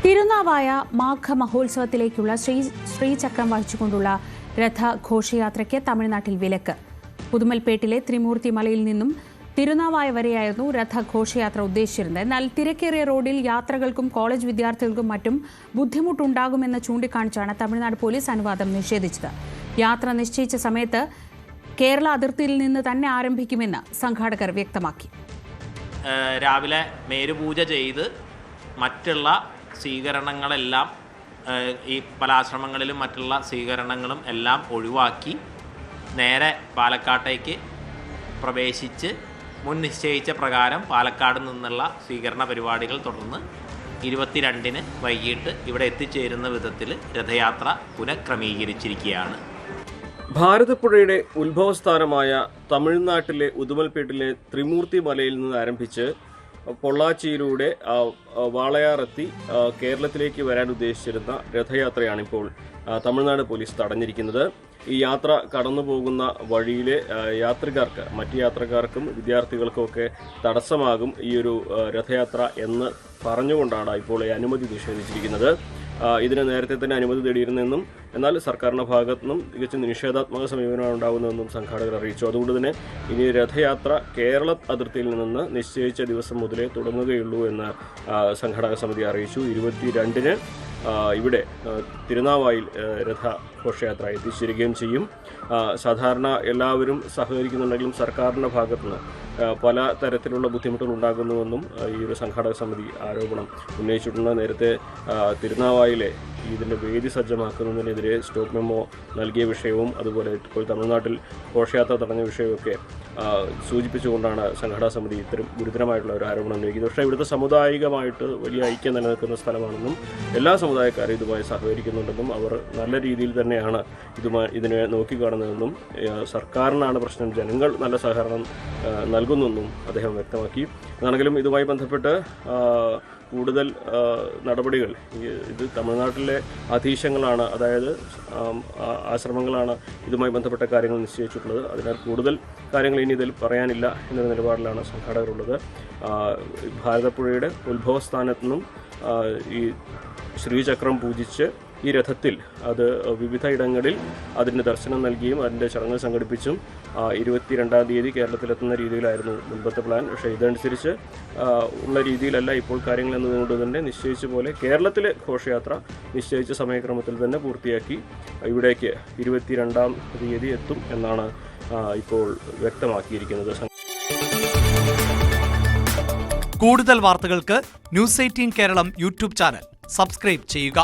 തിരുനാവായ മാഘമഹോത്സവത്തിലേക്കുള്ള ശ്രീചക്രം വഹിച്ചുകൊണ്ടുള്ള രഥഘോഷയാത്രയ്ക്ക് തമിഴ്നാട്ടിൽ വിലക്ക്. പുതുമൽപേട്ടിലെ ത്രിമൂർത്തി മലയിൽ നിന്നും തിരുനാവായ വരെയായിരുന്നു രഥഘോഷയാത്ര ഉദ്ദേശിച്ചിരുന്നത്. എന്നാൽ തിരക്കേറിയ റോഡിൽ യാത്രകൾക്കും കോളേജ് വിദ്യാർത്ഥികൾക്കും മറ്റും ബുദ്ധിമുട്ടുണ്ടാകുമെന്ന് ചൂണ്ടിക്കാണിച്ചാണ് തമിഴ്നാട് പോലീസ് അനുവാദം നിഷേധിച്ചത്. യാത്ര നിശ്ചയിച്ച സമയത്ത് കേരള അതിർത്തിയിൽ നിന്ന് തന്നെ ആരംഭിക്കുമെന്ന് സംഘാടകർ വ്യക്തമാക്കി. രാവിലെ മേരുപൂജ ചെയ്ത് മറ്റുള്ള സ്വീകരണങ്ങളെല്ലാം ഈ പല ആശ്രമങ്ങളിലും മറ്റുള്ള സ്വീകരണങ്ങളും എല്ലാം ഒഴിവാക്കി നേരെ പാലക്കാട്ടേക്ക് പ്രവേശിച്ച് മുൻ നിശ്ചയിച്ച പ്രകാരം പാലക്കാട് നിന്നുള്ള സ്വീകരണ പരിപാടികൾ തുടർന്ന് 22-ന് വൈകിട്ട് ഇവിടെ എത്തിച്ചേരുന്ന വിധത്തിൽ രഥയാത്ര പുനഃക്രമീകരിച്ചിരിക്കുകയാണ്. ഭാരതപ്പുഴയുടെ ഉത്ഭവസ്ഥാനമായ തമിഴ്നാട്ടിലെ ഉദുമൽപേട്ടിലെ ത്രിമൂർത്തി മലയിൽ നിന്ന് ആരംഭിച്ച് പൊള്ളാച്ചിയിലൂടെ വാളയാറെത്തി കേരളത്തിലേക്ക് വരാൻ ഉദ്ദേശിച്ചിരുന്ന രഥയാത്രയാണിപ്പോൾ തമിഴ്നാട് പോലീസ് തടഞ്ഞിരിക്കുന്നത്. ഈ യാത്ര കടന്നു പോകുന്ന വഴിയിലെ യാത്രികർക്ക്, മറ്റ് യാത്രക്കാർക്കും വിദ്യാർത്ഥികൾക്കും ഒക്കെ തടസ്സമാകും ഈ ഒരു രഥയാത്ര എന്ന് പറഞ്ഞുകൊണ്ടാണ് ഇപ്പോൾ ഈ അനുമതി നിഷേധിച്ചിരിക്കുന്നത്. ഇതിന് നേരത്തെ തന്നെ അനുമതി തേടിയിരുന്നെന്നും എന്നാൽ സർക്കാരിൻ്റെ ഭാഗത്തു നിന്നും തികച്ചും നിഷേധാത്മക സമീപനമാണ് ഉണ്ടാകുന്നതെന്നും സംഘാടകർ അറിയിച്ചു. അതുകൊണ്ട് തന്നെ ഇനി രഥയാത്ര കേരള അതിർത്തിയിൽ നിന്ന് നിശ്ചയിച്ച ദിവസം മുതലേ തുടങ്ങുകയുള്ളൂ എന്ന് സംഘാടക സമിതി അറിയിച്ചു. 22-ന് ഇവിടെ തിരുനാവായിൽ രഥഘോഷയാത്ര എത്തിച്ചേരുകയും ചെയ്യും. സാധാരണ എല്ലാവരും സഹകരിക്കുന്നുണ്ടെങ്കിലും സർക്കാരിൻ്റെ ഭാഗത്തുനിന്ന് പല തരത്തിലുള്ള ബുദ്ധിമുട്ടുകൾ ഉണ്ടാകുന്നുവെന്നും ഈ ഒരു സംഘാടക സമിതി ആരോപണം ഉന്നയിച്ചിട്ടുണ്ട്. നേരത്തെ തിരുനാവായിലെ ഇതിൻ്റെ വേദി സജ്ജമാക്കുന്നതിനെതിരെ സ്റ്റോപ്പ് മെമ്മോ നൽകിയ വിഷയവും അതുപോലെ ഇപ്പോൾ തമിഴ്നാട്ടിൽ ഘോഷയാത്ര തടഞ്ഞ വിഷയമൊക്കെ സൂചിപ്പിച്ചുകൊണ്ടാണ് സംഘാടക സമിതി ഇത്തരം ഗുരുതരമായിട്ടുള്ള ഒരു ആരോപണം ഉന്നയിക്കുന്നത്. പക്ഷേ ഇവിടുത്തെ സാമുദായികമായിട്ട് വലിയ ഐക്യം നിലനിൽക്കുന്ന സ്ഥലമാണെന്നും എല്ലാ സമുദായക്കാരും ഇതുമായി സഹകരിക്കുന്നുണ്ടെന്നും അവർ നല്ല രീതിയിൽ തന്നെയാണ് ഇതിനെ നോക്കിക്കാണുന്നതെന്നും സർക്കാരിനാണ് പ്രശ്നം, ജനങ്ങൾ നല്ല സഹകരണം നൽകുന്നെന്നും അദ്ദേഹം വ്യക്തമാക്കി. എന്നാണെങ്കിലും ഇതുമായി ബന്ധപ്പെട്ട് കൂടുതൽ നടപടികൾ ഇത് തമിഴ്നാട്ടിലെ അധീശങ്ങളാണ്, അതായത് ആശ്രമങ്ങളാണ് ഇതുമായി ബന്ധപ്പെട്ട കാര്യങ്ങൾ നിശ്ചയിച്ചിട്ടുള്ളത്. അതിനാൽ കൂടുതൽ കാര്യങ്ങൾ ഇനി ഇതിൽ പറയാനില്ല എന്നൊരു നിലപാടിലാണ് സംഘാടകരുള്ളത്. ഭാരതപ്പുഴയുടെ ഉത്ഭവസ്ഥാനത്തു നിന്നും ഈ ശ്രീചക്രം പൂജിച്ച് ഈ രഥത്തിൽ അത് വിവിധ ഇടങ്ങളിൽ അതിൻ്റെ ദർശനം നൽകിയും അതിൻ്റെ ചടങ്ങ് സംഘടിപ്പിച്ചും 22-ാം തീയതി കേരളത്തിലെത്തുന്ന രീതിയിലായിരുന്നു മുൻപത്തെ പ്ലാൻ. പക്ഷേ ഇതനുസരിച്ച് ഉള്ള രീതിയിലല്ല ഇപ്പോൾ കാര്യങ്ങൾ എന്നതുകൊണ്ട് തന്നെ നിശ്ചയിച്ച പോലെ കേരളത്തിലെ ഘോഷയാത്ര നിശ്ചയിച്ച സമയക്രമത്തിൽ തന്നെ പൂർത്തിയാക്കി ഇവിടേക്ക് 22-ാം തീയതി എത്തും എന്നാണ് ഇപ്പോൾ വ്യക്തമാക്കിയിരിക്കുന്നത്. കൂടുതൽ വാർത്തകൾക്ക് News 18 Keralam YouTube channel subscribe ചെയ്യുക.